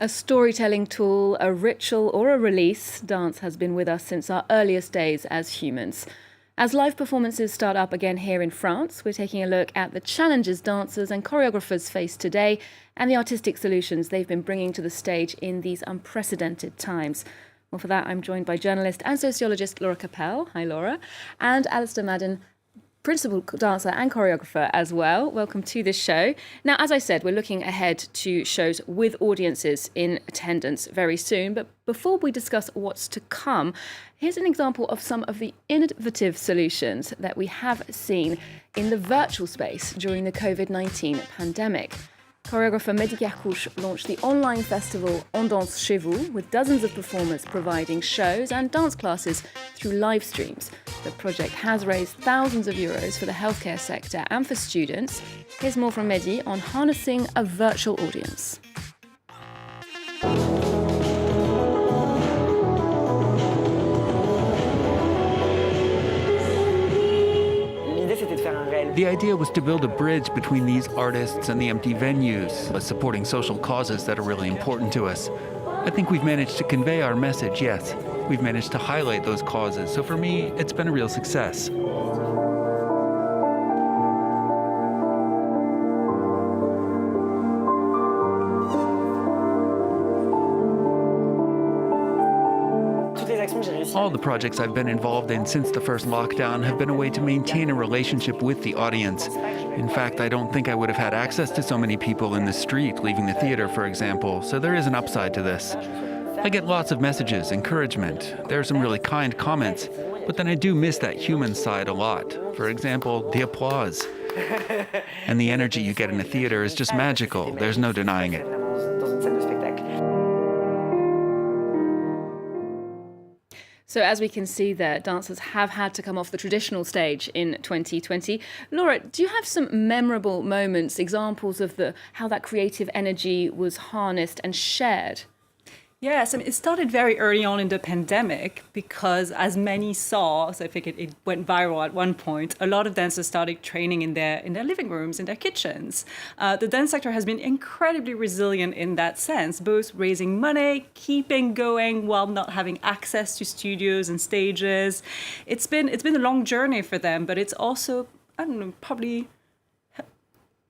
A storytelling tool, a ritual, or a release, dance has been with us since our earliest days as humans. As live performances start up again here in France, we're taking a look at the challenges dancers and choreographers face today and the artistic solutions they've been bringing to the stage in these unprecedented times. Well, for that, I'm joined by journalist and sociologist Laura Cappelle. Hi, Laura. And Allister Madin, principal dancer and choreographer as well. Welcome to this show. Now, as I said, we're looking ahead to shows with audiences in attendance very soon. But before we discuss what's to come, here's an example of some of the innovative solutions that we have seen in the virtual space during the COVID-19 pandemic. Choreographer Mehdi Kerkouch launched the online festival On Danse Chez Vous, with dozens of performers providing shows and dance classes through live streams. The project has raised thousands of euros for the healthcare sector and for students. Here's more from Mehdi on harnessing a virtual audience. The idea was to build a bridge between these artists and the empty venues, supporting social causes that are really important to us. I think we've managed to convey our message, yes. We've managed to highlight those causes, so for me, it's been a real success. All the projects I've been involved in since the first lockdown have been a way to maintain a relationship with the audience. In fact, I don't think I would have had access to so many people in the street leaving the theater, for example, so there is an upside to this. I get lots of messages, encouragement. There are some really kind comments, but then I do miss that human side a lot. For example, the applause. And the energy you get in a theater is just magical. There's no denying it. So as we can see there, dancers have had to come off the traditional stage in 2020. Laura, do you have some memorable moments, examples of how that creative energy was harnessed and shared? Yes, I mean, it started very early on in the pandemic because, as many saw, so I think it went viral at one point, a lot of dancers started training in their living rooms, in their kitchens. The dance sector has been incredibly resilient in that sense, both raising money, keeping going while not having access to studios and stages. It's been a long journey for them, but it's also, I don't know, probably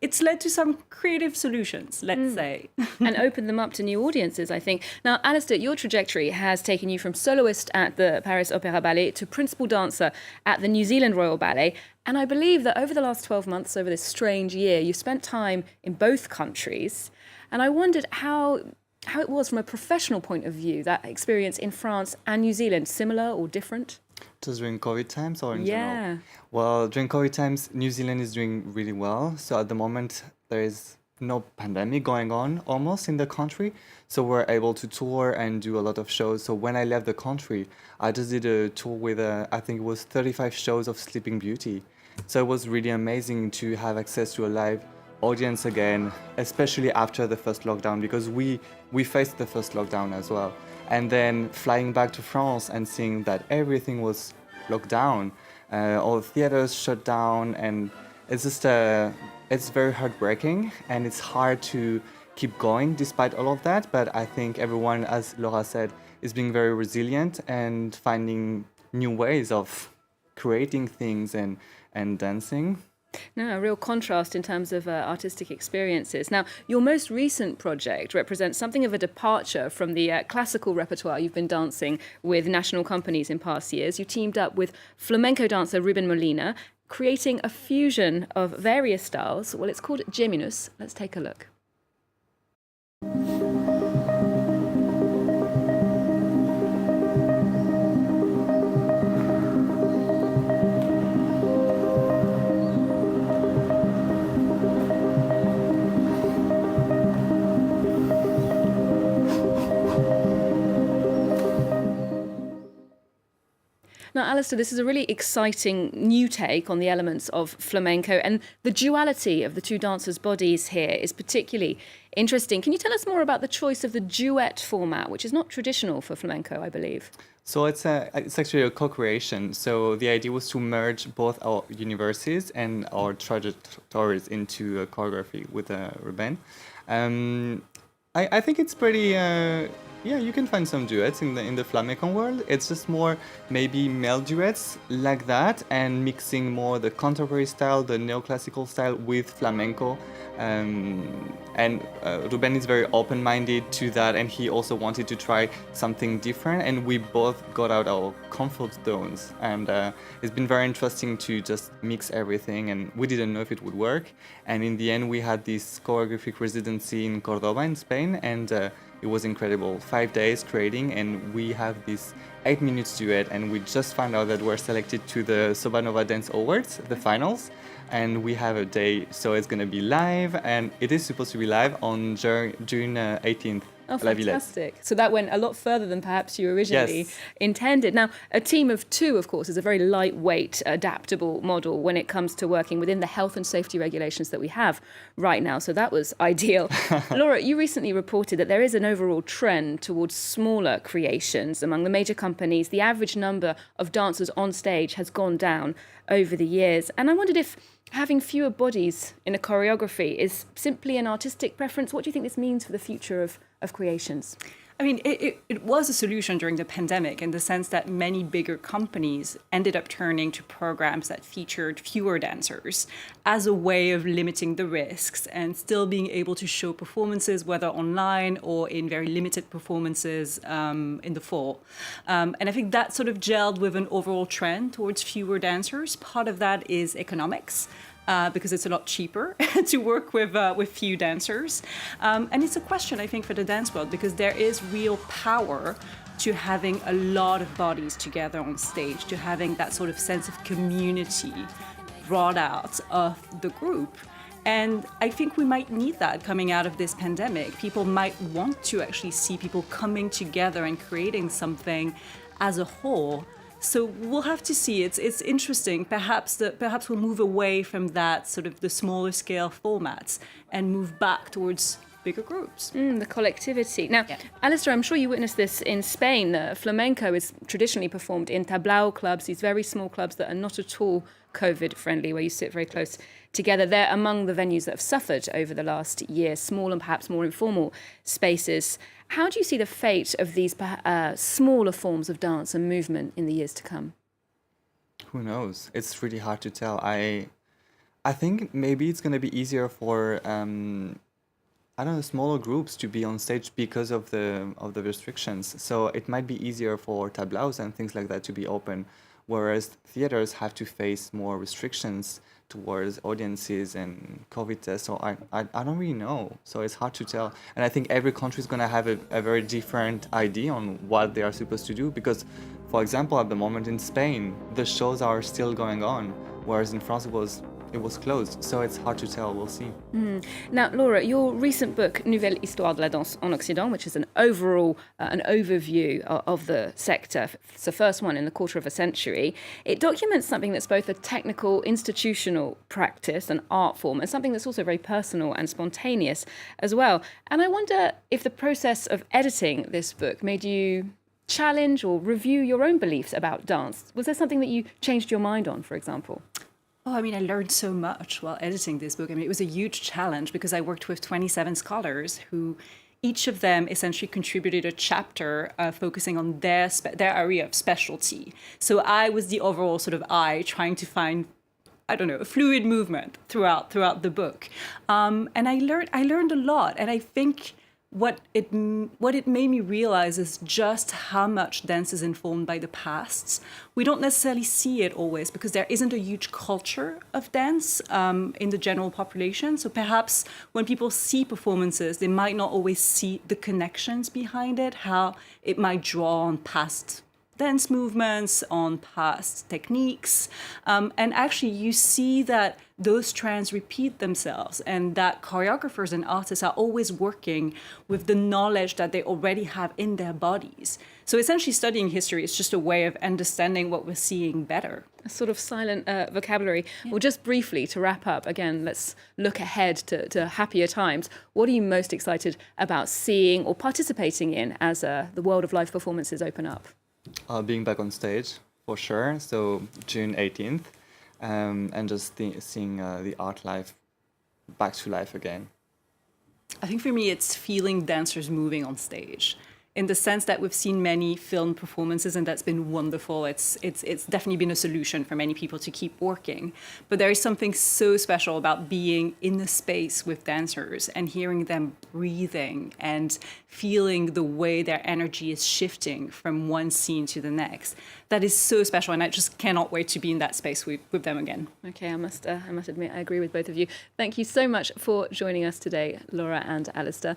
it's led to some creative solutions, let's say. And opened them up to new audiences, I think. Now, Allister, your trajectory has taken you from soloist at the Paris Opera Ballet to principal dancer at the New Zealand Royal Ballet. And I believe that over the last 12 months, over this strange year, you spent time in both countries. And I wondered how it was from a professional point of view, that experience in France and New Zealand, similar or different? Just during COVID times or in Yeah. general? Well, during COVID times, New Zealand is doing really well. So at the moment, there is no pandemic going on almost in the country. So we're able to tour and do a lot of shows. So when I left the country, I just did a tour with, I think it was 35 shows of Sleeping Beauty. So it was really amazing to have access to a live audience again, especially after the first lockdown, because we faced the first lockdown as well. And then flying back to France and seeing that everything was locked down, all the theaters shut down, and it's just it's very heartbreaking, and it's hard to keep going despite all of that. But I think everyone, as Laura said, is being very resilient and finding new ways of creating things and dancing. No, a real contrast in terms of artistic experiences. Now, your most recent project represents something of a departure from the classical repertoire you've been dancing with national companies in past years. You teamed up with flamenco dancer Ruben Molina, creating a fusion of various styles. Well, it's called Geminus. Let's take a look. Now, Allister, this is a really exciting new take on the elements of flamenco, and the duality of the two dancers' bodies here is particularly interesting. Can you tell us more about the choice of the duet format, which is not traditional for flamenco, I believe? So it's actually a co-creation. So the idea was to merge both our universes and our trajectories into choreography with Ruben. I think it's pretty. Yeah, you can find some duets in the flamenco world. It's just more maybe male duets like that, and mixing more the contemporary style, the neoclassical style with flamenco. And Ruben is very open-minded to that, and he also wanted to try something different. And we both got out our comfort zones, and it's been very interesting to just mix everything. And we didn't know if it would work. And in the end, we had this choreographic residency in Cordoba in Spain, and it was incredible. 5 days creating, and we have this 8 minutes duet, and we just found out that we're selected to the Sobanova Dance Awards, the finals, and we have a day, so it's gonna be live, and it is supposed to be live on June 18th. Oh, La Villette. fantastic. So that went a lot further than perhaps you originally Yes. intended. Now, a team of two, of course, is a very lightweight, adaptable model when it comes to working within the health and safety regulations that we have right now. So that was ideal. Laura, you recently reported that there is an overall trend towards smaller creations among the major companies. The average number of dancers on stage has gone down over the years. And I wondered if having fewer bodies in a choreography is simply an artistic preference. What do you think this means for the future of creations? I mean, it was a solution during the pandemic in the sense that many bigger companies ended up turning to programs that featured fewer dancers as a way of limiting the risks and still being able to show performances, whether online or in very limited performances in the fall. And I think that sort of gelled with an overall trend towards fewer dancers. Part of that is economics. Because it's a lot cheaper to work with few dancers. And it's a question, I think, for the dance world, because there is real power to having a lot of bodies together on stage, to having that sort of sense of community brought out of the group. And I think we might need that coming out of this pandemic. People might want to actually see people coming together and creating something as a whole. So we'll have to see. It's interesting. Perhaps we'll move away from that sort of the smaller scale formats and move back towards bigger groups. The collectivity. Now, Yeah. Allister, I'm sure you witnessed this in Spain. Flamenco is traditionally performed in tablao clubs, these very small clubs that are not at all COVID-friendly, where you sit very close together. They're among the venues that have suffered over the last year, small and perhaps more informal spaces. How do you see the fate of these smaller forms of dance and movement in the years to come? Who knows? It's really hard to tell. I think maybe it's gonna be easier for I don't know, smaller groups to be on stage because of the restrictions. So it might be easier for tablaos and things like that to be open, whereas theaters have to face more restrictions towards audiences and COVID tests. So I don't really know. So it's hard to tell. And I think every country is going to have a very different idea on what they are supposed to do. Because, for example, at the moment in Spain, the shows are still going on, whereas in France it was closed. So it's hard to tell. We'll see. Now, Laura, your recent book, Nouvelle Histoire de la Danse en Occident, which is an overall, an overview of the sector, it's the first one in the quarter of a century, it documents something that's both a technical, institutional practice, an art form, and something that's also very personal and spontaneous as well. And I wonder if the process of editing this book made you challenge or review your own beliefs about dance. Was there something that you changed your mind on, for example? Oh, I mean, I learned so much while editing this book. I mean, it was a huge challenge because I worked with 27 scholars who each of them essentially contributed a chapter focusing on their area of specialty. So I was the overall sort of eye trying to find, I don't know, a fluid movement throughout the book. And I learned a lot. And I think what it made me realize is just how much dance is informed by the past. We don't necessarily see it always because there isn't a huge culture of dance in the general population. So perhaps when people see performances, they might not always see the connections behind it, how it might draw on past dance movements, on past techniques. And actually, you see that those trends repeat themselves and that choreographers and artists are always working with the knowledge that they already have in their bodies. So essentially, studying history is just a way of understanding what we're seeing better. A sort of silent vocabulary. Yeah. Well, just briefly to wrap up, again, let's look ahead to happier times. What are you most excited about seeing or participating in as the world of live performances open up? Being back on stage, for sure. So June 18th, and just seeing the art life back to life again. I think for me, it's feeling dancers moving on stage, in the sense that we've seen many film performances, and that's been wonderful. It's definitely been a solution for many people to keep working. But there is something so special about being in the space with dancers and hearing them breathing and feeling the way their energy is shifting from one scene to the next. That is so special, and I just cannot wait to be in that space with them again. Okay, I must admit, I agree with both of you. Thank you so much for joining us today, Laura and Allister.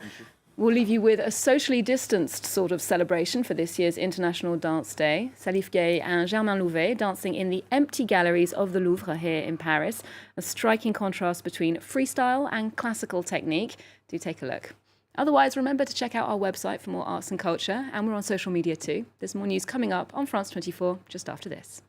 We'll leave you with a socially distanced sort of celebration for this year's International Dance Day. Salif Gay and Germain Louvet dancing in the empty galleries of the Louvre here in Paris. A striking contrast between freestyle and classical technique. Do take a look. Otherwise, remember to check out our website for more arts and culture, and we're on social media too. There's more news coming up on France 24 just after this.